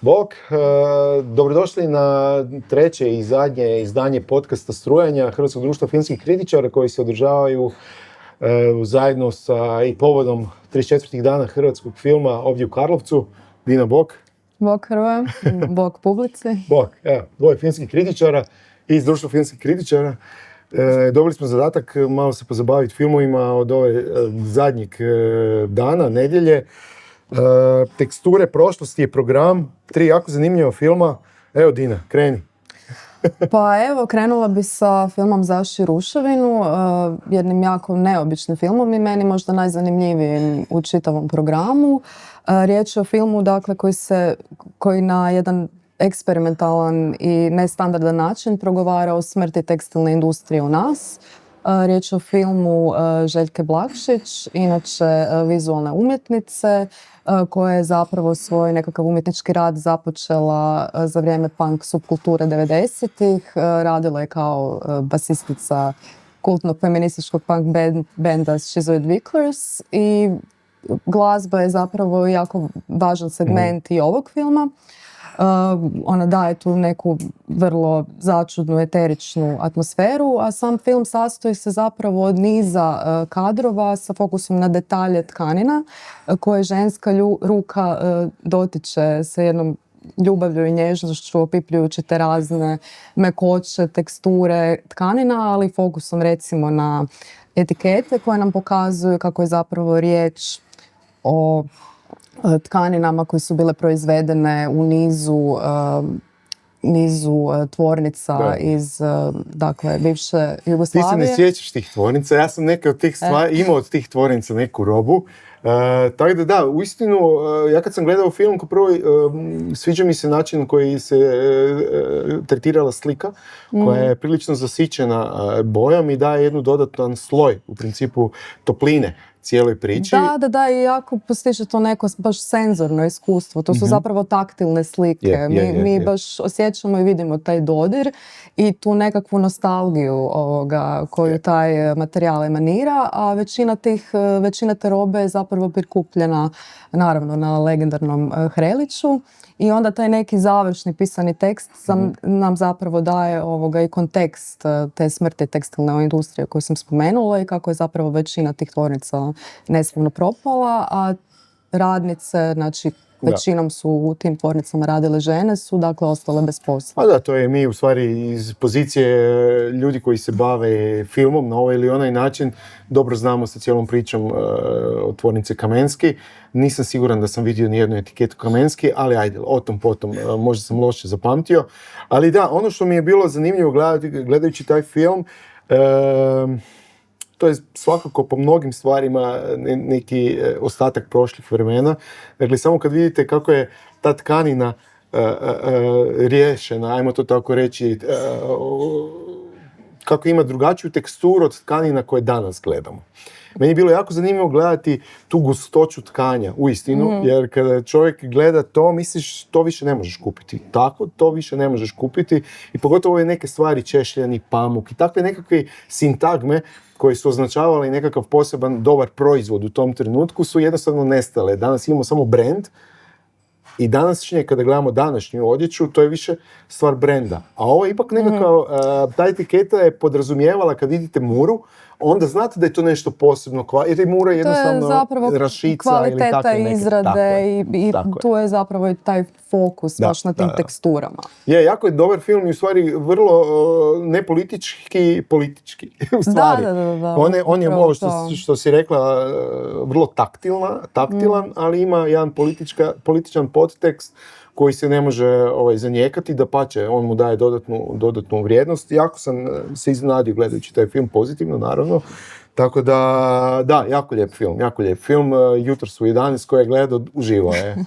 Bog, dobrodošli na treće i zadnje izdanje podcasta Strujanja Hrvatskog društva filmskih kritičara koji se održavaju zajedno sa i povodom 34. dana hrvatskog filma ovdje u Karlovcu. Dina, bog. Bog Hrvoje, bog publici. Bog, evo, dvoje filmskih kritičara iz društva filmskih kritičara. Dobili smo zadatak malo se pozabaviti filmovima od ove zadnjeg dana, nedjelje. Teksture prošlosti je program, 3 jako zanimljiva filma. Evo Dina, kreni. Pa evo, krenula bi sa filmom Zaši ruševinu, jednim jako neobičnim filmom i meni možda najzanimljivijim u čitavom programu. Riječ je o filmu, dakle, koji na jedan eksperimentalan i nestandardan način progovara o smrti tekstilne industrije u nas. Riječ je o filmu Željke Blakšić, inače vizualne umjetnice, koja je zapravo svoj nekakav umjetnički rad započela za vrijeme punk subkulture 90-ih. Radila je kao basistica kultnog feminističkog punk benda Schizoid Wicklers i glazba je zapravo jako važan segment i ovog filma. Ona daje tu neku vrlo začudnu, eteričnu atmosferu, a sam film sastoji se zapravo od niza kadrova sa fokusom na detalje tkanina koje ženska ruka dotiče sa jednom ljubavlju i nježnošću, opipljujući te razne mekoće, teksture tkanina, ali fokusom recimo na etikete koje nam pokazuju kako je zapravo riječ o tkaninama koje su bile proizvedene u nizu tvornica iz dakle, bivše Jugoslavije. Ti se ne sjećaš tih tvornica, ja sam neke od tih stvari, imao od tih tvornica neku robu. Tako da, uistinu, ja kad sam gledao film, ko prvo sviđa mi se način koji se tretirala slika, koja je prilično zasićena bojom i daje jednu dodatan sloj, u principu, topline cijeloj priči. Da, i jako postiže to neko baš senzorno iskustvo. To su zapravo taktilne slike. Mi baš osjećamo i vidimo taj dodir i tu nekakvu nostalgiju koju taj materijal emanira, a većina te robe je zapravo prikupljena naravno na legendarnom Hreliću. I onda taj neki završni pisani tekst nam zapravo daje i kontekst te smrti tekstilne industrije koju sam spomenula i kako je zapravo većina tih tvornica neslavno propala, a radnice, znači većinom su u tim tvornicama radile žene, su dakle ostale bez posla. Pa da, to je mi u stvari iz pozicije ljudi koji se bave filmom na ovaj ili onaj način dobro znamo sa cijelom pričom o tvornici Kamenski. Nisam siguran da sam vidio nijednu etiketu Kamenski, ali ajde, o tom potom, možda sam loše zapamtio. Ali da, ono što mi je bilo zanimljivo gledajući taj film, to je svakako po mnogim stvarima neki ostatak prošlih vremena. Dakle, samo kad vidite kako je ta tkanina riješena, ajmo to tako reći, kako ima drugačiju teksturu od tkanina koje danas gledamo. Meni je bilo jako zanimljivo gledati tu gustoću tkanja, uistinu, jer kada čovjek gleda to, misliš to više ne možeš kupiti. Tako, to više ne možeš kupiti i pogotovo ove neke stvari, češljani, pamuk i takve nekakve sintagme koje su označavali nekakav poseban dobar proizvod u tom trenutku su jednostavno nestale. Danas imamo samo brand i današnje, kada gledamo današnju odjeću, to je više stvar brenda. A ovo je ipak nekakav, ta etiketa je podrazumijevala kad vidite muru, onda znate da je to nešto posebno, jer je mura jednostavno rašica ili takve neke. To je zapravo kvaliteta izrade i tu je zapravo i taj fokus baš na tim teksturama. Je, jako je dobar film i u stvari vrlo nepolitički, politički. U stvari. Da. On je ovo što si rekla vrlo taktilan, ali ima jedan političan podtekst koji se ne može zanijekati, dapače, on mu daje dodatnu vrijednost. Jako sam se iznenadio gledajući taj film, pozitivno naravno. Tako da, jako lijep film. Jutros u 11 koji je gledao, uživo je.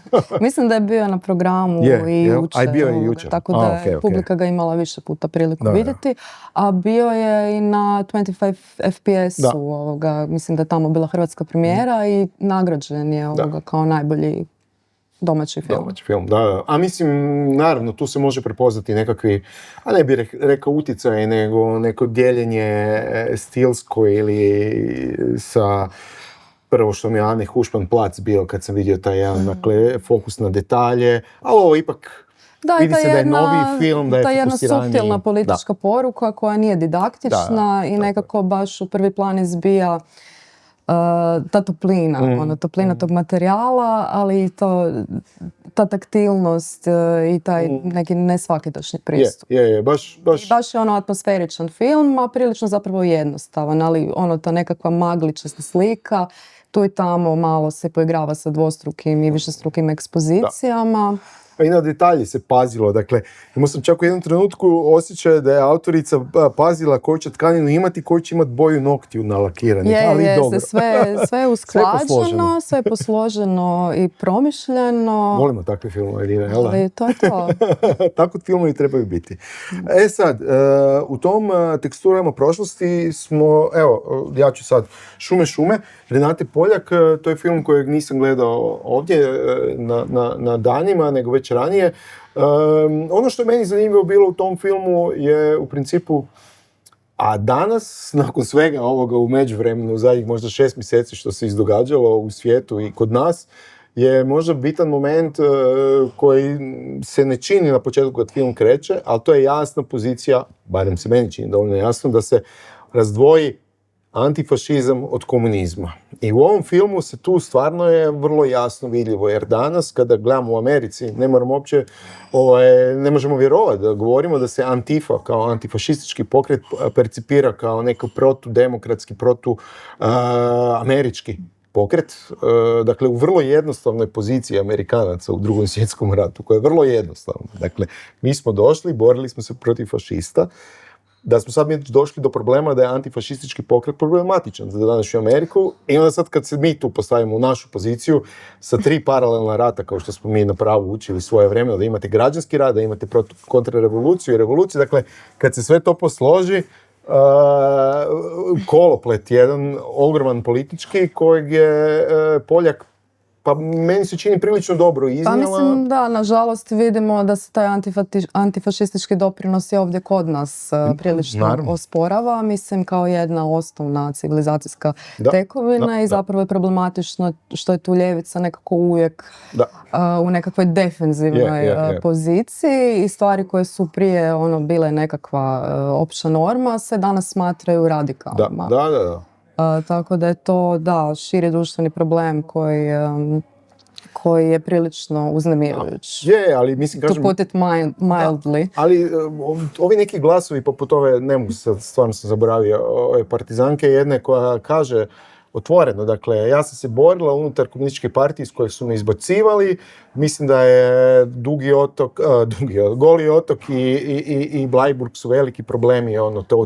Mislim da je bio na programu i jučer. A bio je i jučer. Tako da je publika ga imala više puta priliku vidjeti. A bio je i na 25 FPS-u. Mislim da je tamo bila hrvatska premijera i nagrađen je kao najbolji domaći film. Da. A mislim, naravno, tu se može prepoznati nekakvi, a ne bih rekao utjecaj, nego neko dijeljenje stilsko ili sa prvo što mi je Ane Hušman plac bio kad sam vidio taj jedan, dakle, fokus na detalje, ali ovo ipak Da, vidi se da je noviji film, da je ta jedna fokusiraniji. suptilna politička poruka koja nije didaktična i nekako baš u prvi plan izbija ta toplina, toplina tog materijala, ali i ta taktilnost i taj neki nesvakidašnji pristup. Baš je atmosferičan film, a prilično zapravo jednostavan, ali ta nekakva magličasta slika, tu i tamo malo se poigrava sa dvostrukim i višestrukim ekspozicijama. I na detalje se pazilo, dakle, imao sam čak u jednom trenutku osjećaj da je autorica pazila koju će tkaninu imati, koju će imati boju noktiju nalakirani. Sve je usklađeno, sve je posloženo i promišljeno. Volimo takve filmove, Irina, jel da? Ali to je to. Tako filmovi trebaju biti. Sad, u tom teksturama prošlosti smo, evo, ja ću sad Šume, Renate Poljak, to je film kojeg nisam gledao ovdje na danima, nego već ranije. Ono što je meni zanimljivo bilo u tom filmu je u principu, a danas, nakon svega ovoga u međuvremenu, u zadnjih možda 6 mjeseci što se izdogađalo u svijetu i kod nas, je možda bitan moment koji se ne čini na početku kad film kreće, ali to je jasna pozicija, barem se meni čini dovoljno jasno, da se razdvoji antifašizam od komunizma. I u ovom filmu se tu stvarno je vrlo jasno vidljivo, jer danas kada gledamo u Americi, ne možemo vjerovati da govorimo da se Antifa kao antifašistički pokret percipira kao neko protudemokratski, protuamerički pokret, dakle u vrlo jednostavnoj poziciji Amerikanaca u Drugom svjetskom ratu, koja je vrlo jednostavna. Dakle, mi smo došli, borili smo se protiv fašista, da smo sad mi došli do problema da je antifašistički pokret problematičan za današnju Ameriku i onda sad kad se mi tu postavimo u našu poziciju sa 3 paralelna rata, kao što smo mi na pravu učili svoje vremena, da imate građanski rat, da imate kontrarevoluciju i revoluciju, dakle kad se sve to posloži, koloplet jedan ogroman politički kojeg je Poljak, pa meni se čini prilično dobro iznijela. Pa mislim da, nažalost vidimo da se taj antifašistički doprinos je ovdje kod nas prilično osporava. Mislim kao jedna osnovna civilizacijska tekovina i zapravo je problematično što je tu ljevica nekako uvijek u nekakvoj defenzivnoj poziciji i stvari koje su prije bile nekakva opća norma se danas smatraju radikalima. Da. Tako da je to, širi društveni problem koji je prilično uznemirujući. Ali mislim, kažem... To put it mildly. Ali ovi neki glasovi poput ove, ne mogu sad, stvarno sam zaboravio, ove partizanke jedne koja kaže otvoreno, dakle, ja sam se borila unutar komunističke partije iz koje su me izbacivali, mislim da je Goli otok i Bleiburg su veliki problemi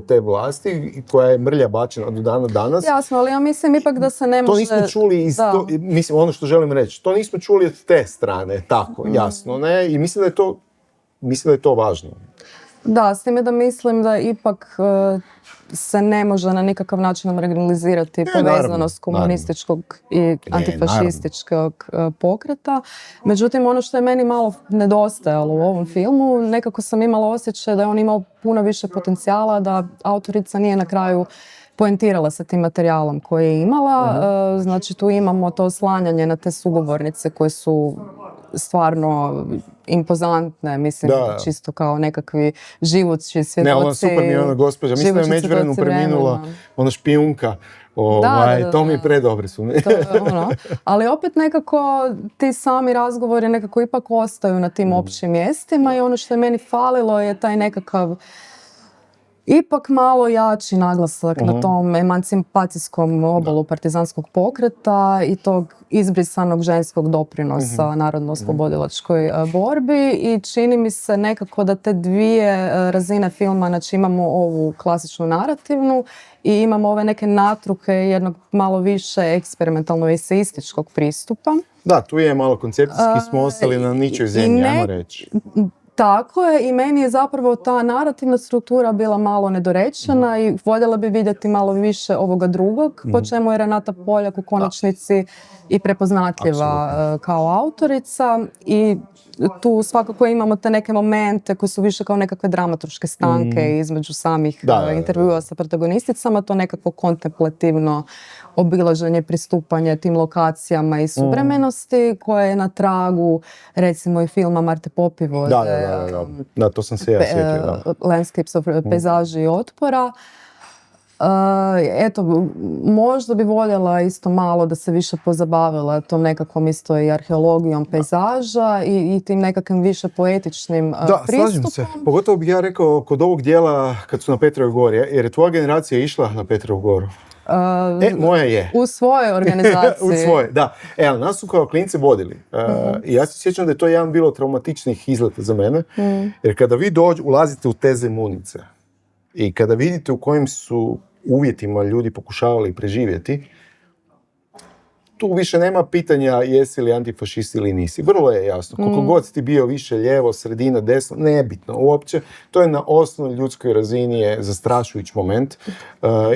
te vlasti koja je mrlja bačena do dana danas. Jasno, ali ja mislim ipak da se ne može... To nismo čuli, mislim, ono što želim reći, to nismo čuli od te strane, tako, jasno, ne, i mislim da je to važno. Da, s time da mislim da ipak se ne može na nikakav način marginalizirati povezanost komunističkog i antifašističkog pokreta. Međutim, ono što je meni malo nedostajalo u ovom filmu, nekako sam imala osjećaj da je on imao puno više potencijala, da autorica nije na kraju poentirala sa tim materijalom koji je imala. Znači tu imamo to oslanjanje na te sugovornice koje su stvarno impozantne, mislim, čisto kao nekakvi životči svjedoci. Ne, ona super mi je ona gospođa. Mislim da je međuvremenu preminula ona špijunka. To mi je predobri su. Ali opet nekako ti sami razgovori nekako ipak ostaju na tim općim mjestima i ono što je meni falilo je taj nekakav ipak malo jači naglasak na tom emancipacijskom obalu partizanskog pokreta i tog izbrisanog ženskog doprinosa narodno-oslobodilačkoj borbi i čini mi se nekako da te dvije razine filma, znači imamo ovu klasičnu narativnu i imamo ove neke natruke jednog malo više eksperimentalno-eseističkog pristupa. Da, tu je malo koncepcijski smo ostali na ničoj zemlji, ajmo reći. Tako je i meni je zapravo ta narativna struktura bila malo nedorečena i voljela bi vidjeti malo više ovoga drugog, po čemu je Renata Poljak u konačnici i prepoznatljiva kao autorica i tu svakako imamo te neke momente koji su više kao nekakve dramaturške stanke između samih intervjua sa protagonisticama, to nekako kontemplativno obilaženje, pristupanje tim lokacijama i suvremenosti koje je na tragu recimo i filma Marte Popivode. Da, to sam se ja sjetio. Landscapes of pejzaži i otpora. Eto, možda bi voljela isto malo da se više pozabavila tom nekakvom isto i arheologijom pejzaža i tim nekakvim više poetičnim pristupom. Da, slažem se. Pogotovo bih ja rekao kod ovog dijela kad su na Petrovoj gori, jer je tvoja generacija išla na Petrovu goru. Moja je. U svojoj organizaciji. U svojoj, da. Evo, nas su kao klinci vodili. I ja se sjećam da je to jedan bilo traumatičnih izleta za mene. Jer kada vi ulazite u te zemunice i kada vidite u kojim su uvjetima ljudi pokušavali preživjeti, tu više nema pitanja jesi li antifašist ili nisi. Vrlo je jasno. Koliko god ti bio više lijevo, sredina, desno, nebitno uopće. To je na osnovnoj ljudskoj razini je zastrašujući moment.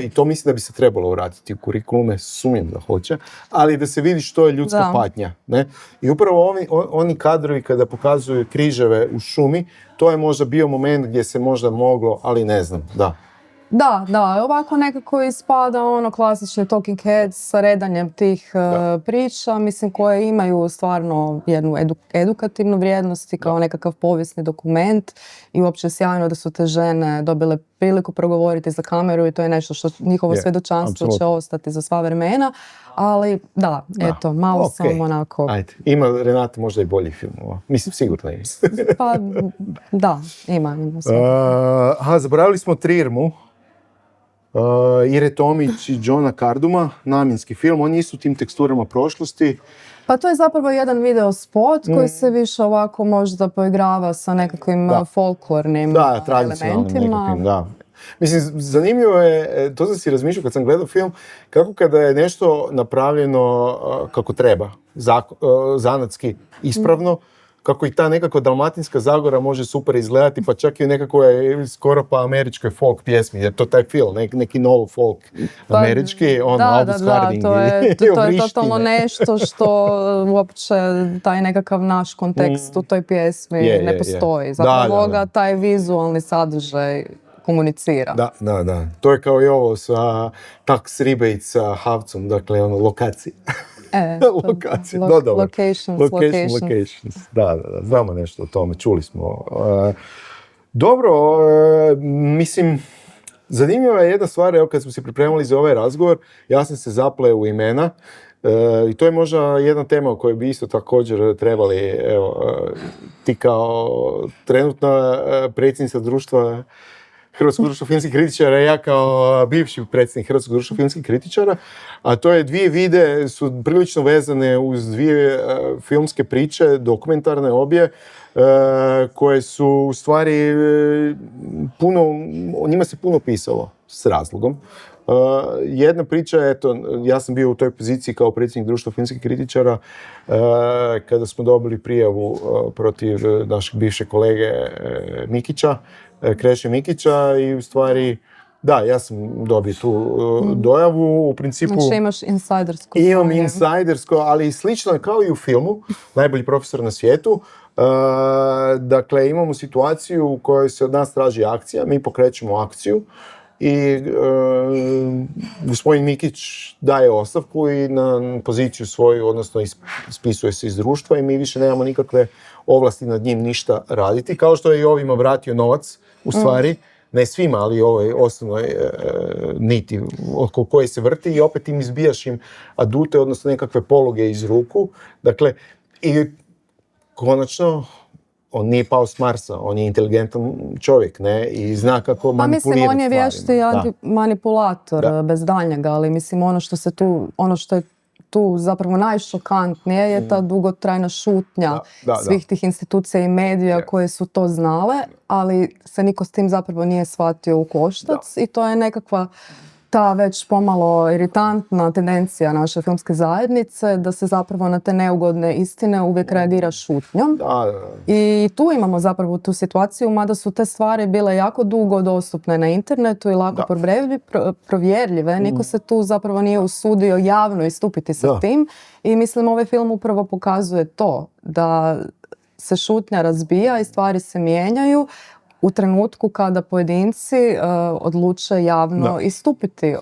I to mislim da bi se trebalo vratiti u kurikulume, sumnjam da hoće, ali da se vidi što je ljudska patnja. Ne? I upravo oni kadrovi kada pokazuju križeve u šumi, to je možda bio moment gdje se možda moglo, ali ne znam, da. Da, ovako nekako ispada ono klasični talking heads sa redanjem tih priča, mislim koje imaju stvarno jednu edukativnu vrijednost i kao nekakav povijesni dokument i uopće sjajno da su te žene dobile priliku progovoriti za kameru i to je nešto što njihovo svjedočanstvo će ostati za sva vremena, ali eto, malo sam onako... Ajde, ima Renata možda i boljih filmova, mislim sigurno ima. Pa da, ima zaboravili smo Trirmu. Ire Tomić i Johna Carduma, namjenski film, oni nisu tim teksturama prošlosti. Pa to je zapravo jedan video spot koji se više ovako možda poigrava sa nekakvim folklornim tradicionalnim nekakvim, Mislim, zanimljivo je, to sam si razmišljao kad sam gledao film, kako kada je nešto napravljeno kako treba, zanatski ispravno, kako i ta nekako Dalmatinska Zagora može super izgledati, pa čak i u nekakvoj skoro pa američkoj folk pjesmi, jer to taj film, neki novo folk američki, Albus Harding to je totalno nešto što uopće taj nekakav naš kontekst u toj pjesmi ne postoji. Zapravo taj vizualni sadržaj komunicira. Da. To je kao i ovo sa tax rebate sa Havcom, dakle lokacije. Lokacije, locations. Da, znamo nešto o tome, čuli smo. Dobro, mislim, zanimljiva je jedna stvar, evo kad smo se pripremali za ovaj razgovor, ja sam se zapleo u imena i to je možda jedna tema o kojoj bi isto također trebali, evo, ti kao trenutna predsjednica društva Hrvatskog društva filmskih kritičara i ja kao bivši predsjednik Hrvatskog društva filmskih kritičara, a to je dvije vide su prilično vezane uz dvije filmske priče, dokumentarne obje, koje su u stvari o njima se puno pisalo s razlogom. Jedna priča, eto, ja sam bio u toj poziciji kao predsjednik društva filmskih kritičara kada smo dobili prijavu protiv našeg bivšeg kolege Mikića, Kreše Mikića i u stvari, da, ja sam dobio tu dojavu, u principu... Znači imaš insajdersko. Imam insajdersko, ali slično je kao i u filmu, Najbolji profesor na svijetu. Dakle, imamo situaciju u kojoj se od nas traži akcija, mi pokrećemo akciju i gospodin Mikić daje ostavku i na poziciju svoju, odnosno ispisuje se iz društva i mi više nemamo nikakve ovlasti nad njim ništa raditi, kao što je i ovima vratio novac, u stvari, ne svima, ali ovoj osnovnoj niti oko koje se vrti i opet im izbijaš im adute, odnosno nekakve poluge iz ruku. Dakle, i konačno, on nije pao s Marsa, on je inteligentan čovjek, ne, i zna kako manipulirati stvarima. Pa mislim, on je vješti manipulator, bez daljnjega, ali mislim, ono što je tu zapravo najšokantnije je ta dugotrajna šutnja svih tih institucija i medija koje su to znale, ali se niko s tim zapravo nije shvatio u koštac i to je nekakva ta već pomalo iritantna tendencija naše filmske zajednice da se zapravo na te neugodne istine uvijek reagira šutnjom. Da. I tu imamo zapravo tu situaciju, mada su te stvari bile jako dugo dostupne na internetu i lako provjerljive. Niko se tu zapravo nije usudio javno istupiti sa tim. I mislim, ovaj film upravo pokazuje to, da se šutnja razbija i stvari se mijenjaju u trenutku kada pojedinci odluče javno istupiti.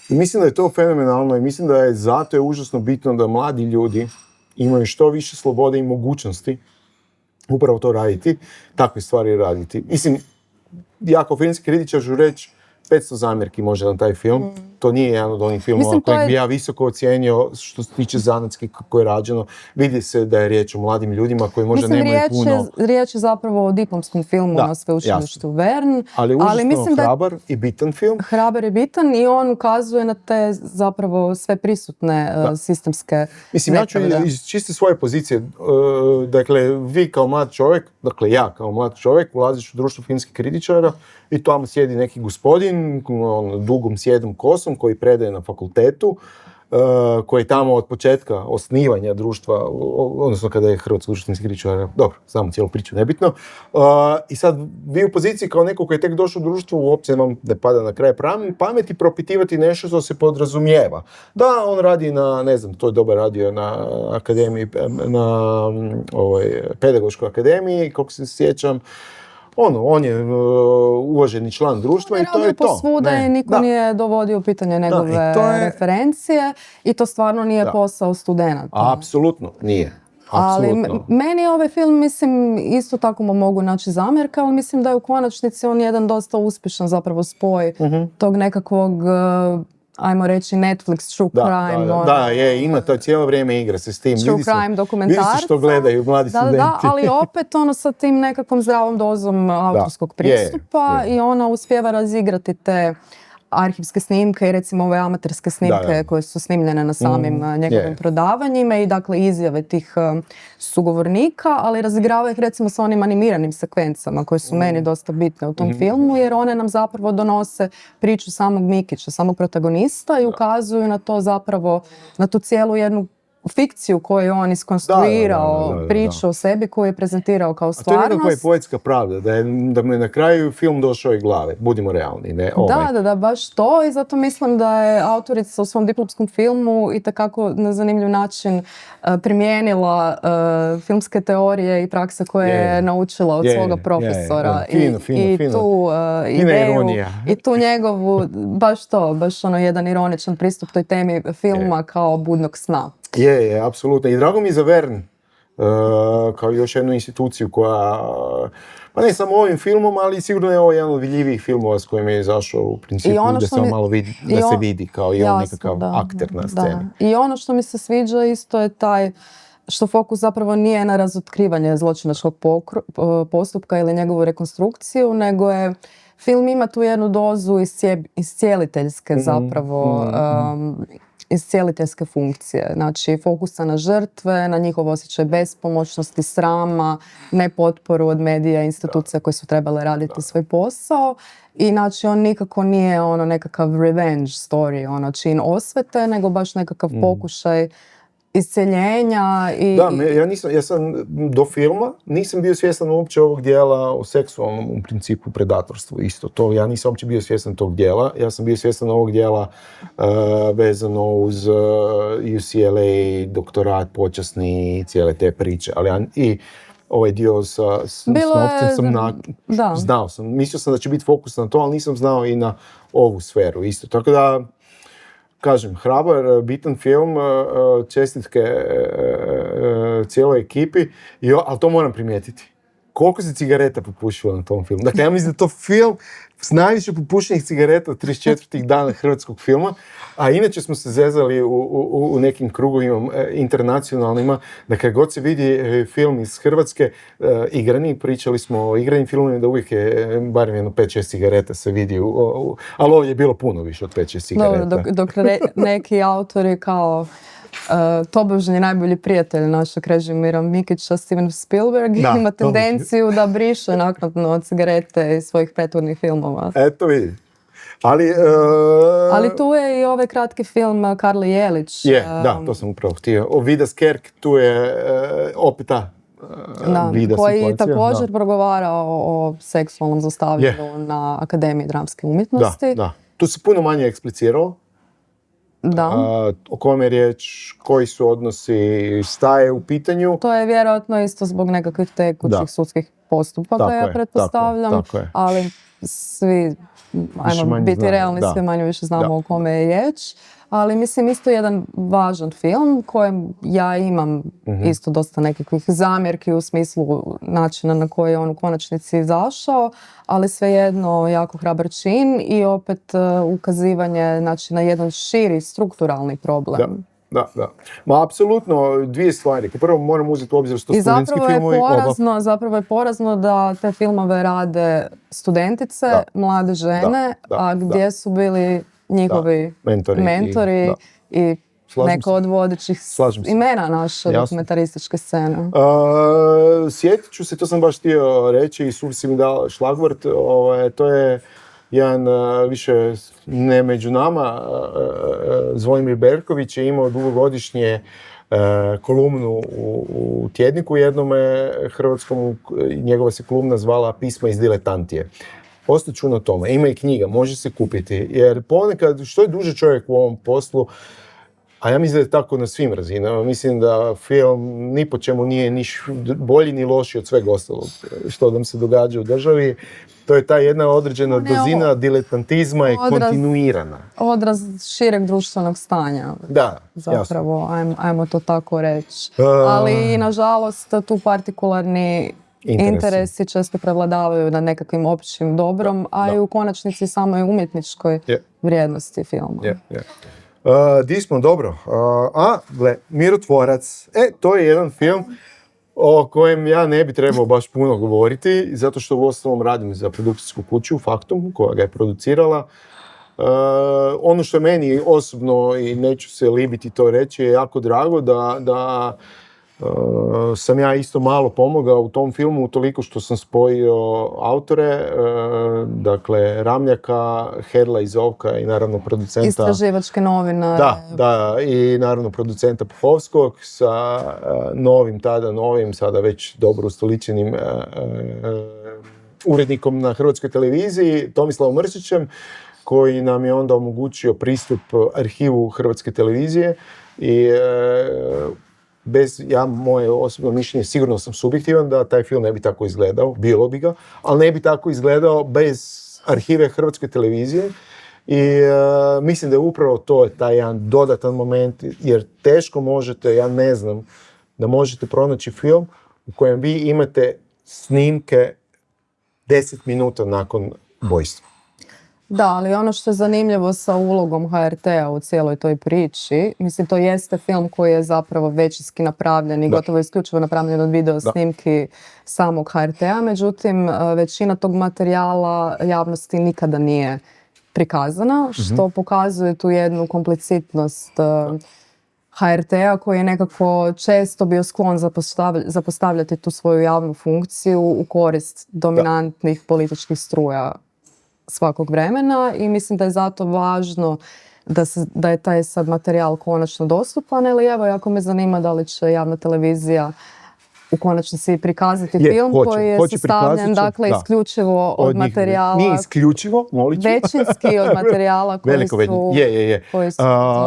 I mislim da je to fenomenalno i mislim da je zato je užasno bitno da mladi ljudi imaju što više slobode i mogućnosti upravo to raditi, takve stvari raditi. Mislim, ja kao filmski kritičar ću reći 500 zamjerki može na taj film. To nije jedan od onih filmova kojeg bi ja visoko ocijenio što se tiče zanatski kako je rađeno. Vidi se da je riječ o mladim ljudima koji možda nemaju puno... Riječ je zapravo o diplomskom filmu na sveučilištu Vern. Ali užasno hrabar i bitan film. Hrabar i bitan i on ukazuje na te zapravo sve prisutne sistemske... Mislim, ja ću iz čiste svoje pozicije, dakle, vi kao mlad čovjek, dakle ja kao mlad čovjek, ulaziš u društvo filmskih kritičara i tamo sjedi neki gospodin, dugom sjedom kosom, koji predaje na fakultetu, koji tamo od početka osnivanja društva, odnosno kada je Hrvatsko društvo filmskih kritičara, dobro, znamo cijelu priču, nebitno. I sad vi u poziciji kao neko koji je tek došao u društvo, uopće vam ne pada na kraj pameti propitivati nešto što se podrazumijeva. Da, on radi na, ne znam, to je dobar radio na akademiji, na pedagoškoj akademiji, kako se sjećam. On je uvaženi član društva i to je to. Posvuda i niko nije dovodio u pitanje njegove referencije i to stvarno nije posao studenata. Apsolutno nije. Ali meni ovaj film, mislim, isto tako mu mogu naći zamjerka, ali mislim da je u konačnici on jedan dosta uspješan zapravo spoj tog nekakvog, ajmo reći, Netflix true crime. Ima to cijelo vrijeme igra se s tim. True crime dokumentarca. Vidi se što gledaju mladi studenti. Da, ali opet sa tim nekakvom zdravom dozom autorskog pristupa i ona uspijeva razigrati te arhivske snimke i recimo ove amaterske snimke koje su snimljene na samim njegovim prodavanjima i dakle izjave tih sugovornika, ali razigrava ih recimo sa onim animiranim sekvencama koje su meni dosta bitne u tom filmu, jer one nam zapravo donose priču samog Mikića, samog protagonista i ukazuju na to zapravo, na tu cijelu jednu fikciju koju je on iskonstruirao, priču o sebi koju je prezentirao kao stvarnost. A to je nekakva poetska pravda, da mu je na kraju film došao i glave, budimo realni. Ne? Da, baš to i zato mislim da je autorica u svom diplomskom filmu itekako na zanimljiv način primijenila filmske teorije i prakse koje je naučila od svoga profesora. I tu ideju, i tu njegovu, baš jedan ironičan pristup toj temi filma kao budnog sna. Je, apsolutno. I drago mi je za Vern, kao još jednu instituciju koja, pa ne samo ovim filmom, ali sigurno je ovo jedan od vidljivijih filmova s kojim je izašao u principu, da se malo vidi, da se vidi kao i on nekakav akter na sceni. I ono što mi se sviđa isto je taj što fokus zapravo nije na razotkrivanje zločinačkog postupka ili njegovu rekonstrukciju, nego je film ima tu jednu dozu iscijeliteljske zapravo iscijeliteljske funkcije. Znači, fokusa na žrtve, na njihov osjećaj bespomoćnosti, srama, nepotporu od medija i institucija koje su trebale raditi svoj posao. I znači, on nikako nije nekakav revenge story, čin osvete, nego baš nekakav pokušaj isceljenja i... Da, ja sam do filma nisam bio svjestan uopće ovog dijela o seksualnom u principu predatorstvu isto to. Ja nisam uopće bio svjestan tog dijela. Ja sam bio svjestan ovog dijela vezano uz UCLA, doktorat počasni, cijele te priče. Ali i ovaj dio sa novcem sam znao sam. Mislio sam da će biti fokus na to, ali nisam znao i na ovu sferu isto. Tako da, kažem, hrabar, bitan film, čestitke cijeloj ekipi, ali to moram primijetiti. Koliko se cigareta popušilo na tom filmu? Dakle, ja mislim da to film s najviše popušenih cigareta od 34. dana hrvatskog filma, a inače smo se zezali u nekim krugovima internacionalnima, da kad god se vidi film iz Hrvatske, igrani, pričali smo o igranim filmovima, da uvijek je barem jedno 5-6 cigareta se vidi, ali ovdje je bilo puno više od 5-6 cigareta. Dok neki autori kao tobožnji najbolji prijatelj našeg Režimira Mikića, Steven Spielberg, ima tendenciju da briše naknadno cigarete iz svojih prethodnih filmova. Eto vidi. Ali tu je i ovaj kratki film Karli Jelić. Da, to sam upravo htio. Vida Skerk, tu je opet ta vida koji situacija. također progovarao o seksualnom zlostavljanju na Akademiji dramske umjetnosti. Da. Tu se puno manje ekspliciralo. Da. O kome je riječ, koji su odnosi, šta je u pitanju. To je vjerojatno isto zbog nekakvih tekućih sudskih postupaka, ja pretpostavljam. Tako je. Ali svi, ajmo biti realni, svi manje više znamo o kome je riječ. Ali mislim isto jedan važan film kojem ja imam isto dosta nekakvih zamjerki u smislu načina na koji je on u konačnici izašao, ali svejedno jako hrabar čin i opet ukazivanje na jedan širi strukturalni problem. Da. Ma, apsolutno dvije stvari. Prvo moram uzeti u obzir što studentski filmovi... Zapravo je porazno da te filmove rade studentice, mlade žene, a gdje su bili njihovi mentori i neko od vodećih imena naše dokumentarističke scene. Sjetit ću se, to sam baš htio reći i si mi dala šlagvort, to je jedan više ne među nama, Zvonimir Berković je imao dugogodišnje kolumnu u tjedniku jednome hrvatskom, njegova se kolumna zvala Pisma iz diletantije. Ostaću na tome. Ima i knjiga, može se kupiti. Jer ponekad, što je duže čovjek u ovom poslu, a ja mislim da je tako na svim razinama, mislim da film ni po čemu nije ni bolji ni lošiji od svega ostalog što nam se događa u državi. To je ta jedna određena dozina diletantizma je kontinuirana. Odraz šireg društvenog stanja. Da, zapravo, ajmo to tako reći. Ali, nažalost, tu partikularni interesi često prevladavaju nad nekakvim općim dobrom, a i u konačnici samoj umjetničkoj vrijednosti filma. Di smo, dobro. Mirotvorac. To je jedan film o kojem ja ne bi trebao baš puno govoriti, zato što u osnovom radim za produkcijsku kuću Faktum, koja ga je producirala. Ono što je meni osobno, i neću se libiti to reći, je jako drago da sam ja isto malo pomogao u tom filmu, toliko što sam spojio autore, dakle Ramljaka, Herla i Zovka i naravno producenta... Istraživačke novinare. Da, i naravno producenta Puhovskog sa novim, sada već dobro ustoličenim urednikom na Hrvatskoj televiziji, Tomislavom Mršićem, koji nam je onda omogućio pristup arhivu Hrvatske televizije i moje osobno mišljenje, sigurno sam subjektivan da taj film ne bi tako izgledao, bilo bi ga, ali ne bi tako izgledao bez arhive Hrvatske televizije i mislim da je upravo to taj jedan dodatan moment, jer teško možete, ja ne znam, da možete pronaći film u kojem vi imate snimke 10 minuta nakon ubojstva. Da, ali ono što je zanimljivo sa ulogom HRT-a u cijeloj toj priči, mislim, to jeste film koji je zapravo većinski napravljen i gotovo isključivo napravljen od video snimki samog HRT-a, međutim, većina tog materijala javnosti nikada nije prikazana, što pokazuje tu jednu komplicitnost HRT-a koji je nekako često bio sklon zapostavljati tu svoju javnu funkciju u korist dominantnih političkih struja svakog vremena i mislim da je zato važno da je taj sad materijal konačno dostupan, ili evo, jako me zanima da li će javna televizija u konačnici prikazati film koji je sastavljen, dakle, isključivo od materijala... Nije isključivo, molit ću. Većinski od materijala koji su...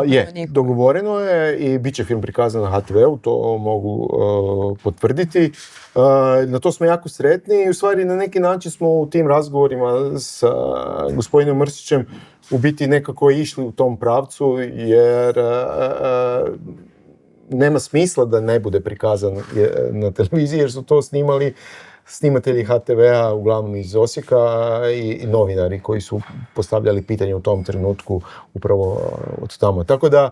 Je. Dogovoreno je i bit će film prikazan na HTV-u, to mogu potvrditi. Na to smo jako sretni i u stvari na neki način smo u tim razgovorima sa gospodinom Mrsićem u biti nekako išli u tom pravcu, jer nema smisla da ne bude prikazan na televiziji, jer su to snimali snimatelji HTV-a, uglavnom iz Osijeka, i novinari koji su postavljali pitanje u tom trenutku upravo od tamo. Tako da,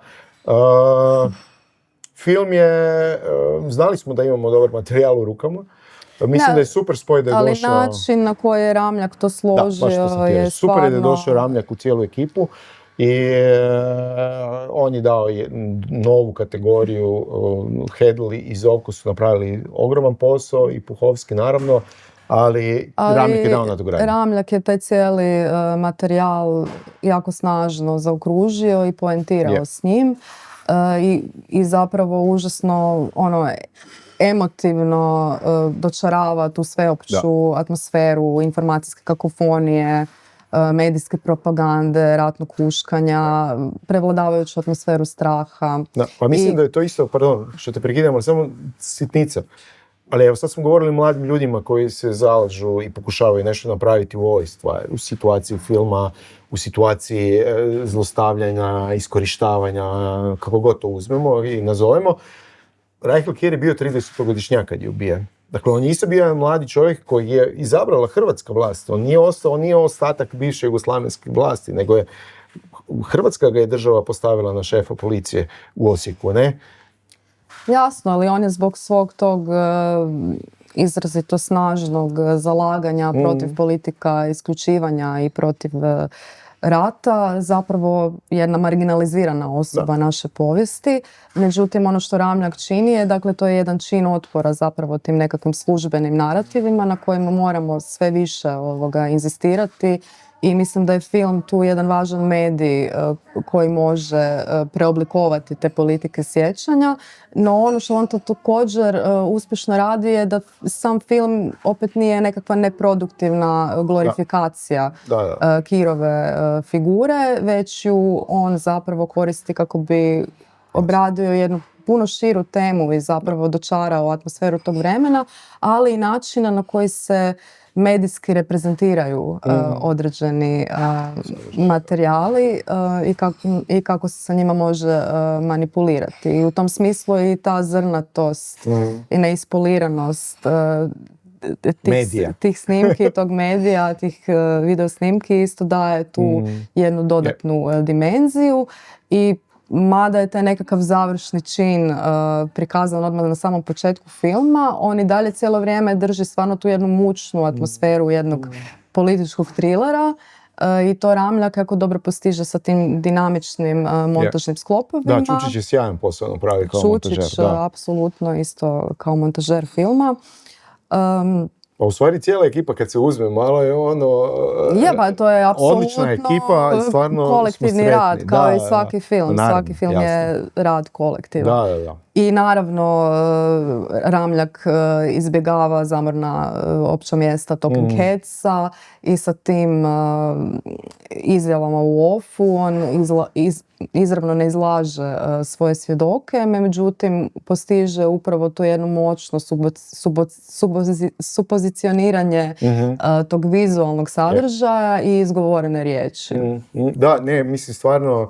film je, znali smo da imamo dobar materijal u rukama. Mislim da je super spoj da je došao... Ali način na koji je Ramljak to složio je stvarno... Super je da je došao Ramljak u cijelu ekipu. I on je dao novu kategoriju, Hedl i Zovko su napravili ogroman posao i Puhovski naravno, ali Ramljak je dao nadogradnju. Ramljak je taj cijeli materijal jako snažno zaokružio i poentirao s njim. I zapravo užasno emotivno dočarava tu sveopću atmosferu informacijske kakofonije, medijske propagande, ratnog huškanja, prevladavajuću atmosferu straha. Da, pa mislim da je to isto, pardon, što te prekidam, ali samo sitnica. Ali evo sad smo govorili o mladim ljudima koji se zalažu i pokušavaju nešto napraviti u ovoj stvari, u situaciji filma, u situaciji zlostavljanja, iskorištavanja, kako god to uzmemo i nazovemo. Rajhl Kir je bio 30-godišnjak kad je ubijen. Dakle, on je isto bio jedan mladi čovjek koji je izabrala hrvatska vlast. On nije ostatak bivše jugoslavenske vlasti, nego je Hrvatska ga je država postavila na šefa policije u Osijeku, ne? Jasno, ali on je zbog svog tog izrazito snažnog zalaganja protiv politika isključivanja i protiv rata zapravo jedna marginalizirana osoba naše povijesti. Međutim, ono što Ramljak čini je, dakle, to je jedan čin otpora zapravo tim nekakvim službenim narativima na kojima moramo sve više inzistirati. I mislim da je film tu jedan važan medij koji može preoblikovati te politike sjećanja. No ono što on to također uspješno radi je da sam film opet nije nekakva neproduktivna glorifikacija Kirove figure, već ju on zapravo koristi kako bi obradio jednu puno širu temu i zapravo dočarao atmosferu tog vremena, ali i načina na koji se medijski reprezentiraju određeni materijali i kako se sa njima može manipulirati. I u tom smislu i ta zrnatost i neispoliranost tih snimki, tog medija, tih video snimki isto daje tu jednu dodatnu dimenziju i mada je taj nekakav završni čin prikazan odmah na samom početku filma, on i dalje cijelo vrijeme drži stvarno tu jednu mučnu atmosferu jednog političkog trilera i to Ramljak jako dobro postiže sa tim dinamičnim montažnim sklopovima. Da, Čučić je sjajan posao napravi kao montažer. Čučić, apsolutno isto kao montažer filma. Pa u stvari cijela ekipa kad se uzme malo je to je apsolutno odlična ekipa i stvarno kolektivni rad kao i svaki film. Naravno, svaki film je rad kolektiva. Da. I naravno Ramljak izbjegava zamorna opća mjesta tokom Keca i sa tim izjavama u ofu on izravno ne izlaže svoje svjedoke, međutim postiže upravo to jedno moćno supozicioniranje tog vizualnog sadržaja i izgovorene riječi. Da, ne, mislim stvarno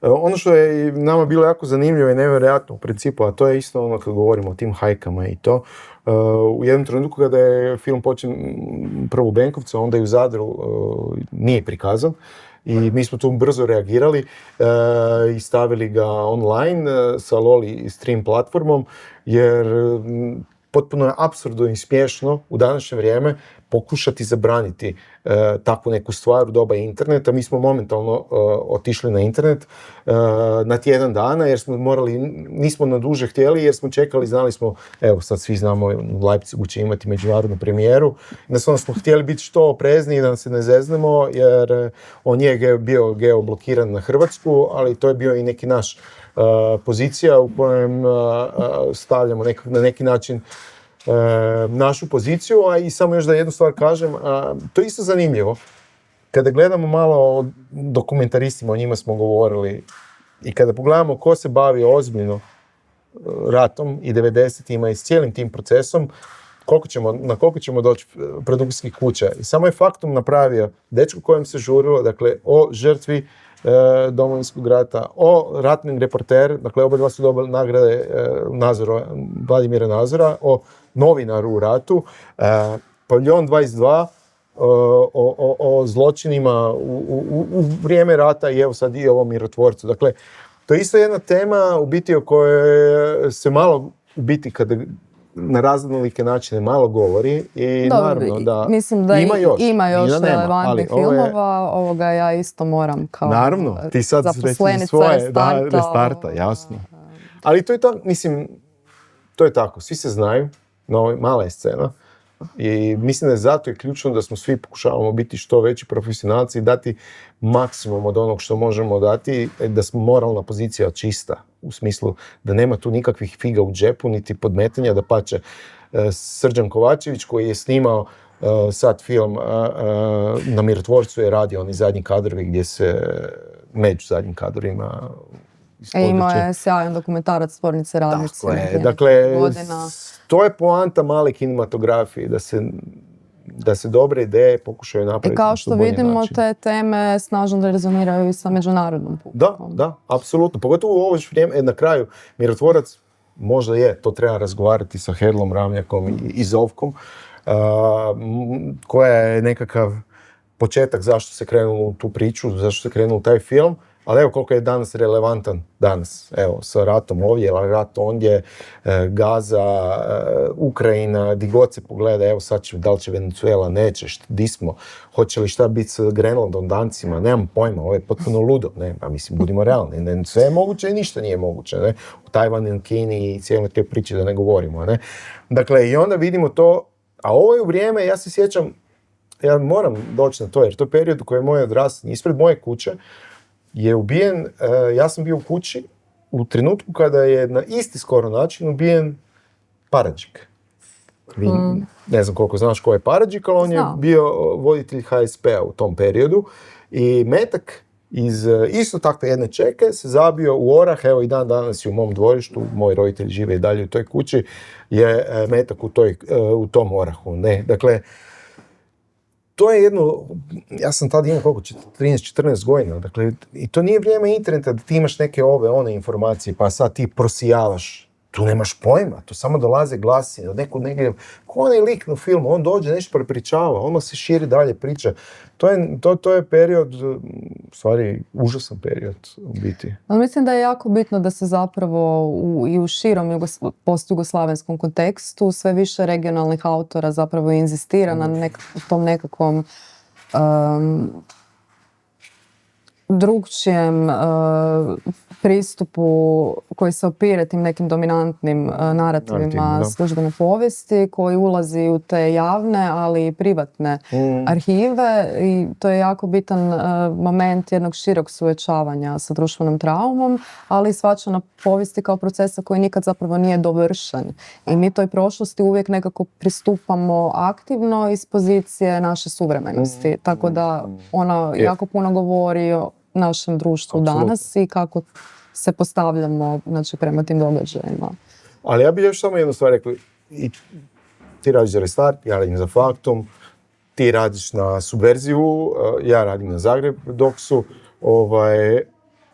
ono što je nama bilo jako zanimljivo i nevjerojatno u principu, a to je isto ono kad govorimo o tim hajkama i to. U jednom trenutku kada je film počeo prvo u Benkovcu, onda i u Zadru nije prikazan. I mi smo tu brzo reagirali i stavili ga online sa Loli stream platformom, jer potpuno je apsurdno i smiješno u današnje vrijeme pokušati zabraniti takvu neku stvar u doba interneta. Mi smo momentalno otišli na internet na tjedan dana jer smo morali, nismo na duže htjeli jer smo čekali, znali smo, evo sad svi znamo u Leipzigu će imati međunarodnu premijeru. Jednostavno smo htjeli biti što oprezniji da se ne zeznemo jer on je bio geoblokiran na Hrvatsku, ali to je bio i neki naš pozicija u kojem stavljamo na neki način našu poziciju, a i samo još da jednu stvar kažem, to je isto zanimljivo. Kada gledamo malo o dokumentaristima, o njima smo govorili, i kada pogledamo ko se bavi ozbiljno ratom i 90-ima i s cijelim tim procesom, na koliko ćemo doći produkcijskih kuća. I samo je faktum napravio dečko kojem se žurilo, dakle, o žrtvi Domovinskog rata, o ratnim reporter, dakle oba dva su dobili nagrade Vladimira Nazora, o novinaru u ratu, Paviljon 22, o zločinima u vrijeme rata i evo sad i ovom mirotvorcu. Dakle, to je isto jedna tema u biti o kojoj se malo u biti kada na raznolike načine malo govori i dobro, naravno da mislim da ima još relevantnih filmova, ovoga ja isto moram kao naravno, ti sad zaposlenica svoje restarta, jasno. Ali to je tako, mislim, to je tako, svi se znaju, no, mala je scena, I mislim da je zato i ključno da smo svi pokušavamo biti što veći profesionalci i dati maksimum od onog što možemo dati, da smo moralna pozicija čista, u smislu da nema tu nikakvih figa u džepu, niti podmetanja, da pače Srđan Kovačević koji je snimao sad film na Mirotvorcu je radio oni zadnji kadrovi gdje se među zadnjim kadrovima imao je sjajan dokumentarac Tvornice Radnice. Dakle, to je poanta male kinematografije, da se dobre ideje pokušaju napraviti. I kao što vidimo, način. Te teme snažno rezoniraju i sa međunarodnom publikom. Da, apsolutno. Pogotovo u ovo vrijeme, na kraju, Mirotvorac možda je, to treba razgovarati sa Hedlom, Ramljakom i Zovkom, koja je nekakav početak zašto se krenulo u tu priču, zašto se krenulo u taj film. Ali evo koliko je danas relevantan danas, evo, sa ratom ovdje, rat ondje, Gaza, Ukrajina, di god se pogleda, evo sad će, da li će Venezuela, neće, di smo, hoće li šta biti s Grenlandom, Dancima, nemam pojma, ovo je potpuno ludo, ne, a mislim, budimo realni, ne, sve je moguće i ništa nije moguće, ne, u Tajvanu, Kini i cijele te priče da ne govorimo, ne. Dakle, i onda vidimo to, a ovo je u vrijeme, ja se sjećam, ja moram doći na to, jer to je period u kojem je moj odrastanje, ispred moje kuće, je ubijen, ja sam bio u kući u trenutku kada je na isti skoro način ubijen Paradžik. Ne znam koliko znaš ko je Paradžik, ali on je bio voditelj HSP-a u tom periodu i metak iz isto takve jedne čeke se zabio u orah, evo i dan danas je u mom dvorištu, moji roditelji žive i dalje u toj kući, je metak u tom orahu. Ne? Dakle, to je jedno, ja sam tada imao koliko, 13-14 godina, dakle, i to nije vrijeme interneta da ti imaš neke one informacije, pa sad ti prosijavaš. Tu nemaš pojma, tu samo dolaze glasine od nekud negdje. Ko onaj lik na filmu, on dođe, nešto prepričava, odmah se širi dalje priča. To je period, u stvari, užasan period u biti. Ali mislim da je jako bitno da se zapravo i u širom post-jugoslavenskom kontekstu sve više regionalnih autora zapravo inzistira na tom nekakvom drugčijem pristupu koji se opire tim nekim dominantnim narativima službene povijesti, koji ulazi u te javne, ali i privatne arhive i to je jako bitan moment jednog širog suočavanja sa društvenom traumom, ali i shvaćanja povijesti kao procesa koji nikad zapravo nije dovršen. I mi toj prošlosti uvijek nekako pristupamo aktivno iz pozicije naše suvremenosti. Tako da ona jako puno govori o našem društvu danas i kako se postavljamo, znači, prema tim događajima. Ali ja bih još samo jednu stvar rekao. Ti radiš za Restart, ja radim za Faktum, ti radiš na Subverziju, ja radim na Zagreb Doksu,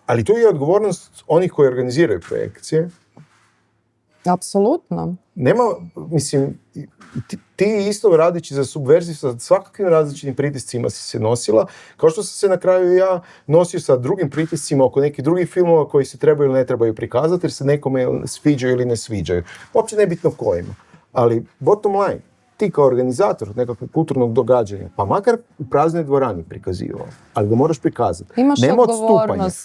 ali tu je odgovornost onih koji organiziraju projekcije. Apsolutno. Nema, mislim, ti isto radići za Subverziju sa svakakvim različitim pritiscima si se nosila, kao što sam se na kraju ja nosio sa drugim pritiscima oko nekih drugih filmova koji se trebaju ili ne trebaju prikazati jer se nekome sviđaju ili ne sviđaju. Uopće nebitno kojima. Ali bottom line, ti kao organizator nekakvog kulturnog događanja, pa makar u praznoj dvorani prikazivao, ali ga moraš prikazati.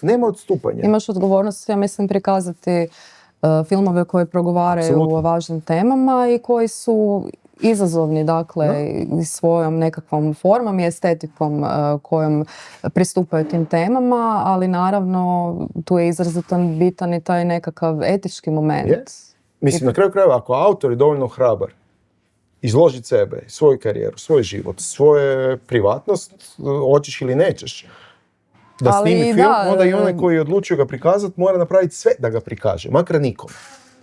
Nema odstupanja. Imaš odgovornost, ja mislim, prikazati filmove koje progovaraju o važnim temama i koji su izazovni, dakle, svojom nekakvom formom i estetikom kojom pristupaju tim temama, ali naravno tu je izrazito bitan i taj nekakav etički moment. Mislim, na kraju krajeva, ako autor je dovoljno hrabar izložiti sebe, svoju karijeru, svoj život, svoju privatnost, hoćeš ili nećeš, da snimi film, onda i onaj koji je odlučio ga prikazati mora napraviti sve da ga prikaže, makar nikom.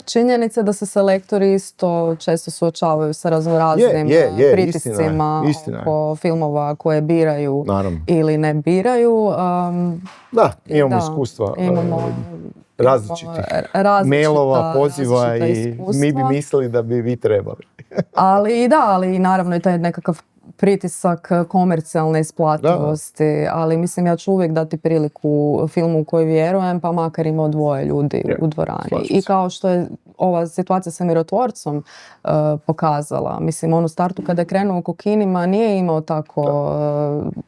Činjenica je da se selektori isto često suočavaju sa raznoraznim pritiscima oko filmova koje biraju ili ne biraju. Imamo iskustva. Različitih mailova, poziva i mi bi mislili da bi vi trebali. ali naravno i taj nekakav pritisak komercijalne isplativosti, ali mislim ja ću uvijek dati priliku filmu u koji vjerujem, pa makar imao 2 ljudi u dvorani. I kao što je ova situacija sa mirotvorcom pokazala. Mislim, on u startu kada je krenuo u kokinima nije imao tako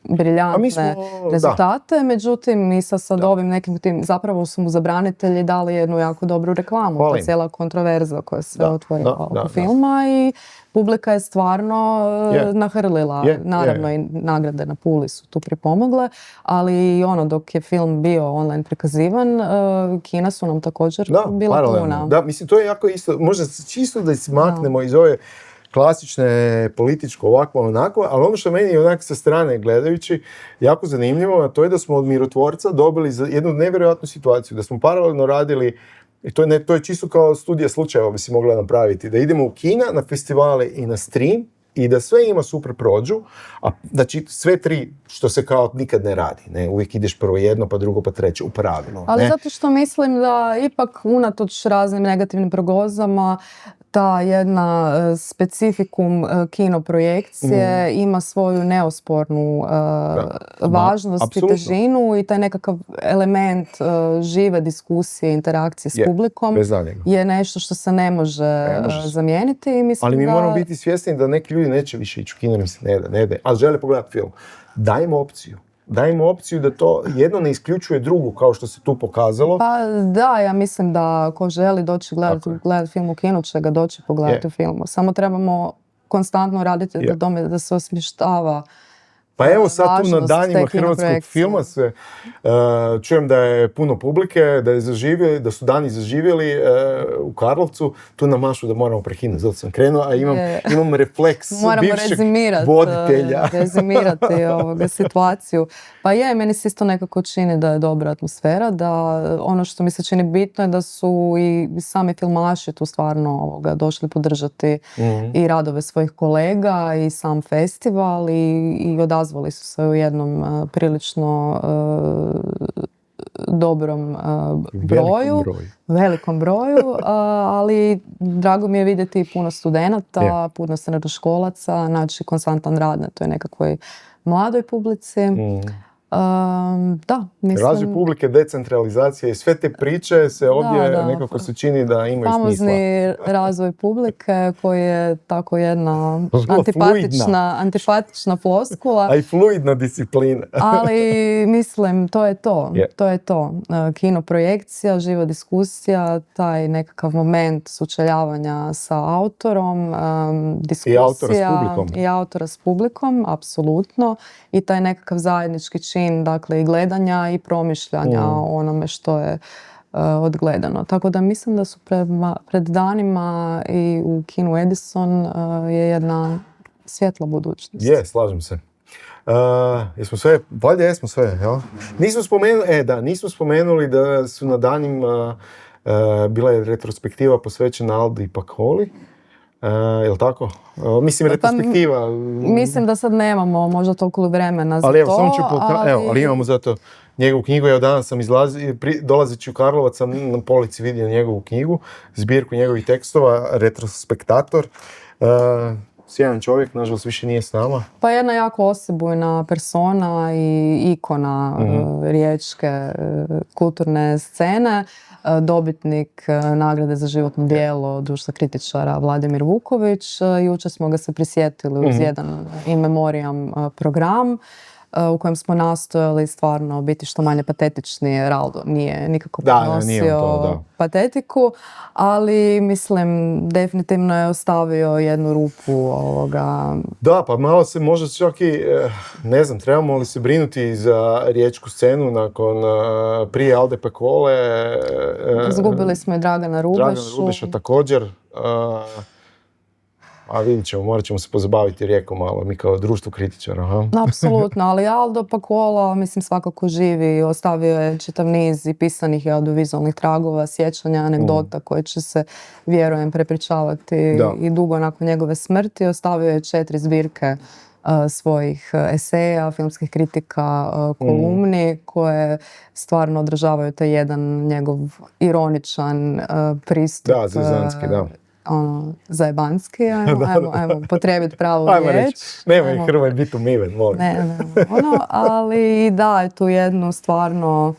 briljantne rezultate, međutim i sad ovim nekim tim, zapravo su mu zabranitelji dali jednu jako dobru reklamu. To je cijela kontroverza koja se otvorila oko filma i publika je stvarno nahrlila. Naravno i nagrade na Puli su tu pripomogle, ali dok je film bio online prikazivan, kina su nam također bila puna. Da, mislim, to je jako isto, možda čisto da izmaknemo iz ove klasične političko ovako onako, ali ono što meni je onak sa strane gledajući jako zanimljivo, a to je da smo od mirotvorca dobili jednu nevjerojatnu situaciju, da smo paralelno radili, i to je čisto kao studija slučajeva bi si mogla napraviti, da idemo u kina, na festivale i na stream i da sve ima super prođu, a znači sve tri što se kao nikad ne radi, ne, uvijek ideš prvo jedno, pa drugo, pa treće, u pravilu. Ali zato što mislim da ipak unatoč raznim negativnim prognozama ta jedna specifikum kino projekcije ima svoju neospornu važnost i težinu i taj nekakav element žive diskusije, interakcije s publikom je nešto što se ne može zamijeniti. I mislim ali mi moramo biti svjesni da neki ljudi neće više ići u kino, mislim, ne da, ali žele pogledati film. Dajmo opciju da to jedno ne isključuje drugu, kao što se tu pokazalo. Pa da, ja mislim da ko želi doći gledati film u kinu će ga doći pogledati u filmu. Samo trebamo konstantno raditi da se osmještava. Pa evo sad tu na danima hrvatskog filma se čujem da je puno publike, da su dani zaživjeli u Karlovcu, tu na mašu da moramo prekinuti, zato sam krenuo, a imam refleks bivšeg voditelja. Moramo rezimirati situaciju. Pa meni se isto nekako čini da je dobra atmosfera, da ono što mi se čini bitno je da su i sami filmaši tu stvarno došli podržati i radove svojih kolega i sam festival i odazvali su se u jednom prilično dobrom velikom broju, ali drago mi je vidjeti puno studenata, puno srednjoškolaca, znači konstantan rad na toj nekakvoj mladoj publici. Mislim... Razvoj publike, decentralizacija i sve te priče se ovdje nekako se čini da imaju smisla. Famozni razvoj publike koji je tako jedna antipatična floskula. A i fluidna disciplina. Ali mislim, to je to. To je to. Kino projekcija, živa diskusija, taj nekakav moment sučeljavanja sa autorom, diskusija. I autora s publikom, apsolutno. I taj nekakav zajednički čin, dakle i gledanja i promišljanja o onome što je odgledano. Tako da mislim da su pred danima i u kinu Edison je jedna svjetla budućnost. Slažem se. Jesmo sve, valjda jesmo sve, jel? Nismo spomenuli da su na danima bila je retrospektiva posvećena Aldi Pakoli. Jel' tako? Mislim, retrospektiva. Mislim da sad nemamo možda toliko vremena za ali imamo zato njegovu knjigu. Evo danas sam dolazeći u Karlovac sam na polici vidio njegovu knjigu, zbirku njegovih tekstova, Retrospektator. Sjajan čovjek, nažalost više nije s nama. Pa jedna jako osebujna persona i ikona riječke kulturne scene. Dobitnik nagrade za životno djelo društva kritičara Vladimir Vuković. Jučer smo ga se prisjetili uz jedan in memoriam program u kojem smo nastojali stvarno biti što manje patetični. Raldo nije nikako podnosio patetiku, ali mislim definitivno je ostavio jednu rupu ovoga. Da, pa malo se možda čak i, ne znam, trebamo li se brinuti za riječku scenu nakon prije Alde Pakole. Izgubili smo i Dragana Rubeša također. A vidit ćemo, morat ćemo se pozabaviti Rijekom malo, mi kao društvo kritičara. Apsolutno, ali Aldo Pakola, mislim, svakako živi, ostavio je čitav niz i pisanih i audiovizualnih tragova, sjećanja, anegdota koje će se, vjerujem, prepričavati i dugo nakon njegove smrti. Ostavio je 4 zbirke svojih eseja, filmskih kritika, kolumni koje stvarno odražavaju taj jedan njegov ironičan pristup. Da, zezanski, zajebanski, ajmo potrebiti pravu riječ. Nemoj Hrvoj biti umiven, molim. Ali da, je tu jednu stvarno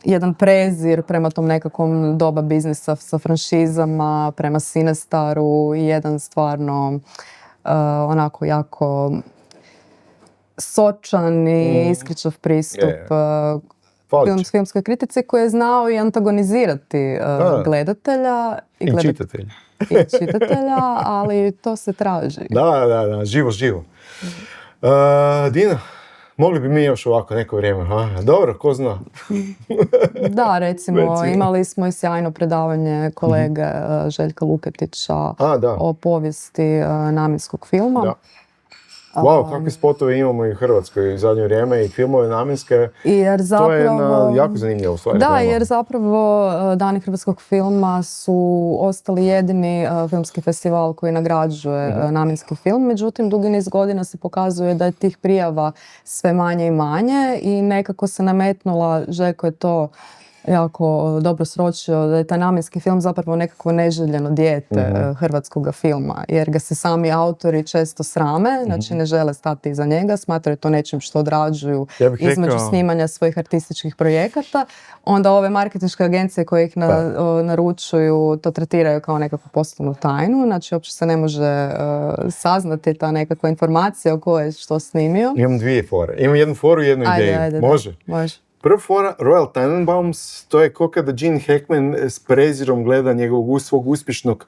jedan prezir prema tom nekakvom doba biznisa sa franšizama, prema Cinestaru i jedan stvarno onako jako sočan i iskričav pristup filmskoj kritici koji je znao i antagonizirati gledatelja i čitatelja. I čitatelja, ali to se traži. Da, živo. Dina, mogli bi mi još ovako neko vrijeme, dobro, ko zna? Da, recimo, imali smo i sjajno predavanje kolege Željka Luketića o povijesti namjenskog filma. Da. Wow, kakve spotove imamo i u Hrvatskoj u zadnje vrijeme i filmove namjenske. Jer zapravo, to je jedna jako zanimljiva stvar. Da, jer zapravo Dani hrvatskog filma su ostali jedini filmski festival koji nagrađuje namjenski film. Međutim, dugi niz godina se pokazuje da je tih prijava sve manje i manje i nekako se nametnula, Željko je to jako dobro sročio, da je taj namjenski film zapravo nekakvo neželjeno dijete hrvatskog filma, jer ga se sami autori često srame, znači ne žele stati iza njega, smatraju to nečim što odrađuju između snimanja svojih artističkih projekata. Onda ove marketinške agencije koje ih naručuju to tretiraju kao nekakvu poslovnu tajnu, znači uopće se ne može saznati ta nekakva informacija o kojoj je što snimio. Imam dvije fore. Imam jednu foru i jednu ideju. Ajde, može? Može. Prva fora, Royal Tenenbaums, to je kao kada Gene Hackman s prezirom gleda njegovog svog uspješnog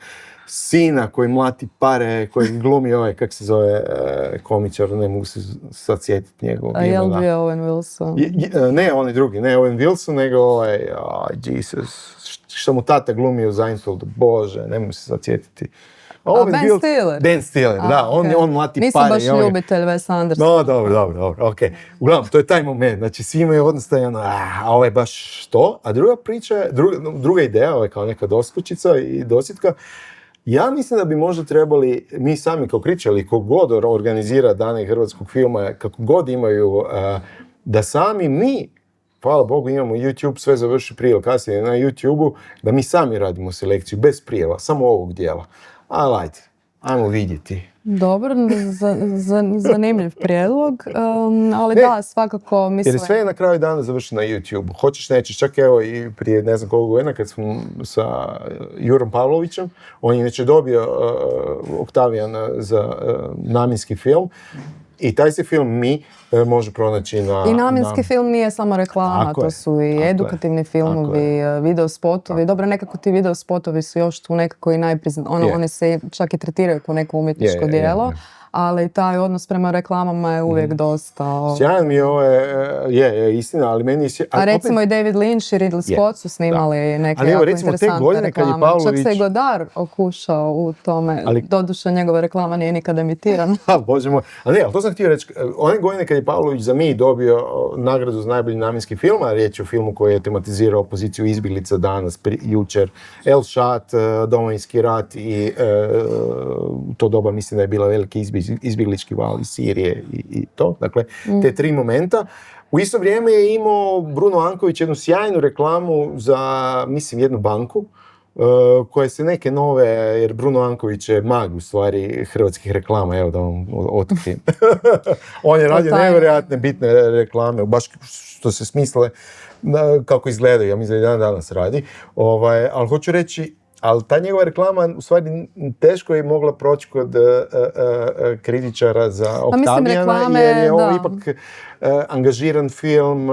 sina koji mlati pare, koji glumi kak se zove, komičar, ne mogu se sad sjetiti njegovog imena. A je li bio Owen Wilson? Ne, on je drugi, ne Owen Wilson, nego Jesus, što mu tata glumio u Seinfeldu, Bože, ne mogu se sad sjetiti. Ben Stiller. Ben Stiller, da, on mlati Nisam pare. Nisam baš ljubitelj Wes Anderson. No, dobro, okej. Uglavnom, to je taj moment, znači svi imaju odnostajno, a ovo je baš to. A druga priča, druga ideja, ovo je kao neka doskočica i dosjetka. Ja mislim da bi možda trebali, mi sami kao kritičari, kako god organizira dane hrvatskog filma, kako god imaju, da sami mi, hvala Bogu, imamo YouTube, sve završi prije ili kasnije na YouTube-u, da mi sami radimo selekciju, bez prijeva, samo ovog dijela. Ajmo vidjeti. Dobro, zanimljiv prijedlog, ali da, svakako mislim... Jer sve je na kraju dana završi na YouTube. Hoćeš, nećeš, čak evo i prije ne znam koliko godina kad smo sa Jurom Pavlovićem, on je inače dobio Oktavijana za namjenski film. I taj se film može pronaći na... I namjenski film nije samo reklama, to su i edukativni filmovi, videospotovi. Dobro, nekako ti videospotovi su još tu nekako i oni se čak i tretiraju kao neko umjetničko djelo. Ali taj odnos prema reklamama je uvijek dosta... Sjajan mi je ovo, je istina, ali meni je... A recimo i David Lynch i Ridley Scott su snimali neke jako interesantne reklame. Čak se i Godard okušao u tome. Doduše, njegova reklama nije nikada emitirana. Bože moj. Ali to sam htio reći. One godine kad je Pavlović za Mi dobio nagradu za najbolji namjenski film, a riječ je o filmu koji je tematizirao poziciju izbjeglica danas, jučer, El Shat, Domovinski rat i to doba mislim da je bila veliki izbjeglički val iz Sirije i to. Dakle, te tri momenta. U isto vrijeme je imao Bruno Anković jednu sjajnu reklamu za, mislim, jednu banku, koje se neke nove, jer Bruno Anković je mag u stvari hrvatskih reklama, evo da vam otkrijem. On je radio nevjerojatne bitne reklame, baš što se smisle kako izgledaju, ja mislim da i danas radi. Ali hoću reći, ali ta njegova reklama u stvari teško je mogla proći kod kritičara za Oktavijana, jer je ovo ipak angažiran film,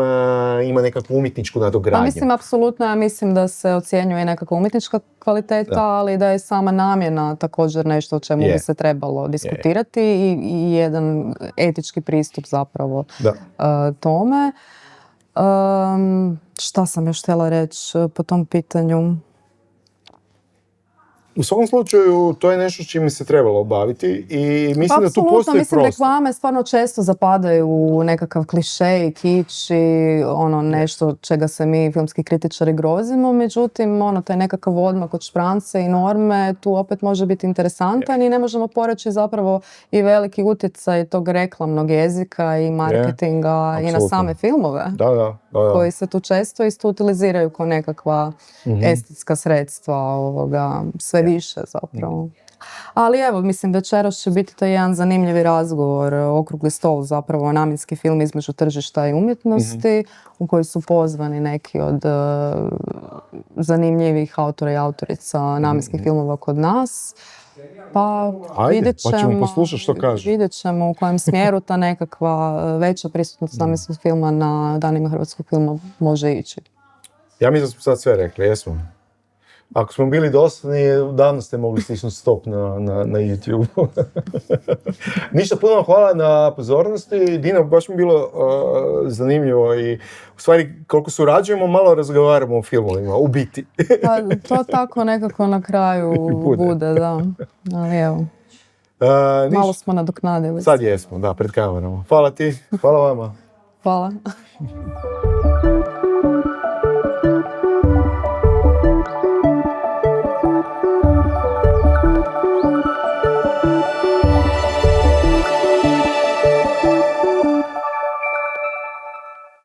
ima nekakvu umjetničku nadogradnju. Pa mislim, apsolutno, ja mislim da se ocjenjuje nekakva umjetnička kvaliteta, ali da je sama namjena također nešto o čemu bi se trebalo diskutirati i jedan etički pristup zapravo tome. Šta sam još htjela reći po tom pitanju? U svakom slučaju, to je nešto s čime se trebalo obaviti i mislim da tu postoji prostor. Reklame stvarno često zapadaju u nekakav klišej i kič i nešto čega se mi filmski kritičari grozimo, međutim, taj nekakav odmak od šprance i norme tu opet može biti interesantan i ne možemo poreći zapravo i veliki utjecaj tog reklamnog jezika i marketinga i na same filmove. Da. Koji se tu često isto utiliziraju kao nekakva estetska sredstva sve više zapravo. Ali evo, mislim, večeras će biti to jedan zanimljivi razgovor, okrugli stol zapravo, namjenski film između tržišta i umjetnosti, u koji su pozvani neki od zanimljivih autora i autorica namjenskih filmova kod nas. Pa Ajde, vidjet pa ćemo ćemo, poslušati što kažu. vidjet ćemo u kojem smjeru ta nekakva veća prisutnost namjenskog filma na danima hrvatskog filma može ići. Ja mislim da smo sad sve rekli, jesmo. Ako smo bili dosadni, davno ste mogli stisnuti stop na YouTube. Ništa, puno vam hvala na pozornosti. Dina, baš mi je bilo zanimljivo i u stvari koliko surađujemo, malo razgovaramo o filmovima, u biti. Pa to tako nekako na kraju bude, da. Ali evo, malo smo nadoknadili. Sad jesmo, da, pred kamerama. Hvala ti, hvala vama. Hvala.